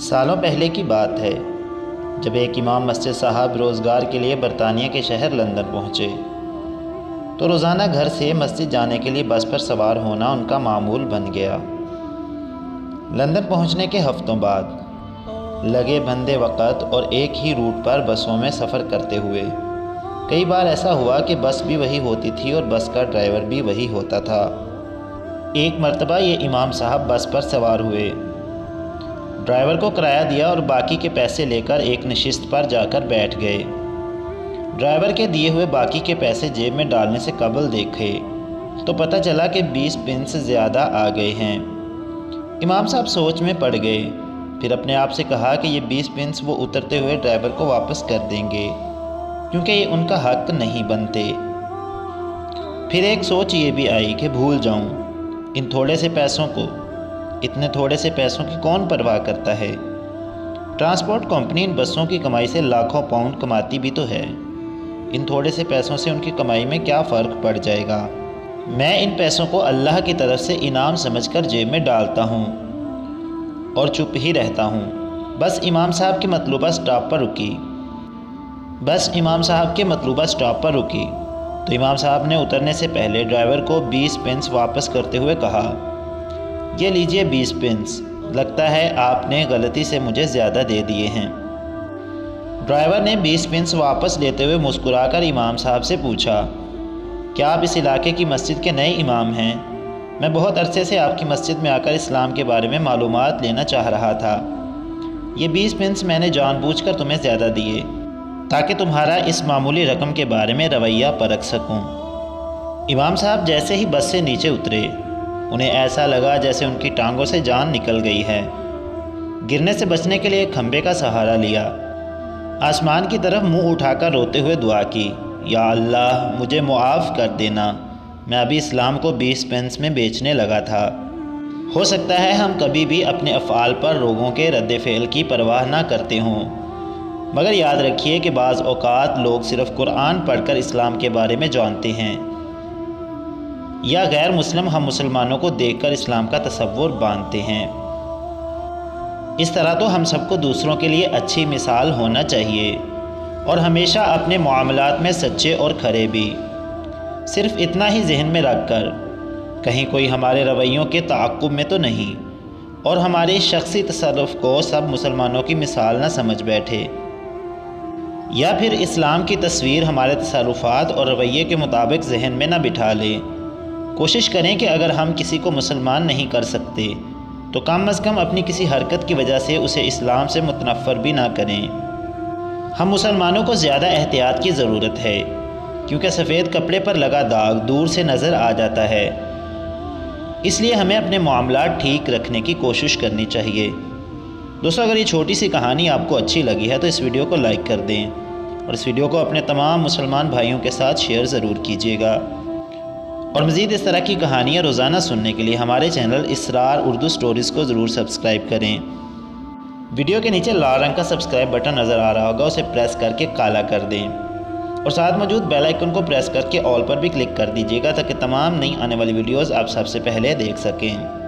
سالوں پہلے کی بات ہے جب ایک امام مسجد صاحب روزگار کے لیے برطانیہ کے شہر لندن پہنچے تو روزانہ گھر سے مسجد جانے کے لیے بس پر سوار ہونا ان کا معمول بن گیا۔ لندن پہنچنے کے ہفتوں بعد لگے بندے وقت اور ایک ہی روٹ پر بسوں میں سفر کرتے ہوئے کئی بار ایسا ہوا کہ بس بھی وہی ہوتی تھی اور بس کا ڈرائیور بھی وہی ہوتا تھا۔ ایک مرتبہ یہ امام صاحب بس پر سوار ہوئے، ڈرائیور کو کرایہ دیا اور باقی کے پیسے لے کر ایک نشست پر جا کر بیٹھ گئے۔ ڈرائیور کے دیے ہوئے باقی کے پیسے جیب میں ڈالنے سے قبل دیکھے تو پتہ چلا کہ 20 پنس زیادہ آ گئے ہیں۔ امام صاحب سوچ میں پڑ گئے، پھر اپنے آپ سے کہا کہ یہ 20 پنس وہ اترتے ہوئے ڈرائیور کو واپس کر دیں گے کیونکہ یہ ان کا حق نہیں بنتے۔ پھر ایک سوچ یہ بھی آئی کہ بھول جاؤں ان تھوڑے سے پیسوں کو، اتنے تھوڑے سے پیسوں کی کون پرواہ کرتا ہے؟ ٹرانسپورٹ کمپنی ان بسوں کی کمائی سے لاکھوں پاؤنڈ کماتی بھی تو ہے، ان تھوڑے سے پیسوں سے ان کی کمائی میں کیا فرق پڑ جائے گا؟ میں ان پیسوں کو اللہ کی طرف سے انعام سمجھ کر جیب میں ڈالتا ہوں اور چپ ہی رہتا ہوں۔ بس امام صاحب کے مطلوبہ سٹاپ پر رکی تو امام صاحب نے اترنے سے پہلے ڈرائیور کو 20 پنس واپس کرتے ہوئے کہا، یہ لیجئے 20 پنس، لگتا ہے آپ نے غلطی سے مجھے زیادہ دے دیے ہیں۔ ڈرائیور نے 20 پنس واپس لیتے ہوئے مسکرا کر امام صاحب سے پوچھا، کیا آپ اس علاقے کی مسجد کے نئے امام ہیں؟ میں بہت عرصے سے آپ کی مسجد میں آ کر اسلام کے بارے میں معلومات لینا چاہ رہا تھا۔ یہ 20 پنس میں نے جان بوجھ کر تمہیں زیادہ دیے تاکہ تمہارا اس معمولی رقم کے بارے میں رویہ پرکھ سکوں۔ امام صاحب جیسے ہی بس سے نیچے اترے، انہیں ایسا لگا جیسے ان کی ٹانگوں سے جان نکل گئی ہے۔ گرنے سے بچنے کے لیے ایک کھمبے کا سہارا لیا، آسمان کی طرف منہ اٹھا کر روتے ہوئے دعا کی، یا اللہ مجھے معاف کر دینا، میں ابھی اسلام کو 20 پنس میں بیچنے لگا تھا۔ ہو سکتا ہے ہم کبھی بھی اپنے افعال پر لوگوں کے رد فعل کی پرواہ نہ کرتے ہوں، مگر یاد رکھیے کہ بعض اوقات لوگ صرف قرآن پڑھ کر اسلام کے بارے میں جانتے ہیں یا غیر مسلم ہم مسلمانوں کو دیکھ کر اسلام کا تصور باندھتے ہیں۔ اس طرح تو ہم سب کو دوسروں کے لیے اچھی مثال ہونا چاہیے اور ہمیشہ اپنے معاملات میں سچے اور کھرے بھی، صرف اتنا ہی ذہن میں رکھ کر کہیں کوئی ہمارے رویوں کے تعاقب میں تو نہیں اور ہمارے شخصی تصرف کو سب مسلمانوں کی مثال نہ سمجھ بیٹھے، یا پھر اسلام کی تصویر ہمارے تصرفات اور رویے کے مطابق ذہن میں نہ بٹھا لے۔ کوشش کریں کہ اگر ہم کسی کو مسلمان نہیں کر سکتے تو کم از کم اپنی کسی حرکت کی وجہ سے اسے اسلام سے متنفر بھی نہ کریں۔ ہم مسلمانوں کو زیادہ احتیاط کی ضرورت ہے کیونکہ سفید کپڑے پر لگا داغ دور سے نظر آ جاتا ہے، اس لیے ہمیں اپنے معاملات ٹھیک رکھنے کی کوشش کرنی چاہیے۔ دوستو، اگر یہ چھوٹی سی کہانی آپ کو اچھی لگی ہے تو اس ویڈیو کو لائک کر دیں اور اس ویڈیو کو اپنے تمام مسلمان بھائیوں کے ساتھ شیئر ضرور کیجیے گا، اور مزید اس طرح کی کہانیاں روزانہ سننے کے لیے ہمارے چینل اسرار اردو سٹوریز کو ضرور سبسکرائب کریں۔ ویڈیو کے نیچے لال رنگ کا سبسکرائب بٹن نظر آ رہا ہوگا، اسے پریس کر کے کالا کر دیں اور ساتھ موجود بیل آئیکن کو پریس کر کے آل پر بھی کلک کر دیجیے گا تاکہ تمام نئی آنے والی ویڈیوز آپ سب سے پہلے دیکھ سکیں۔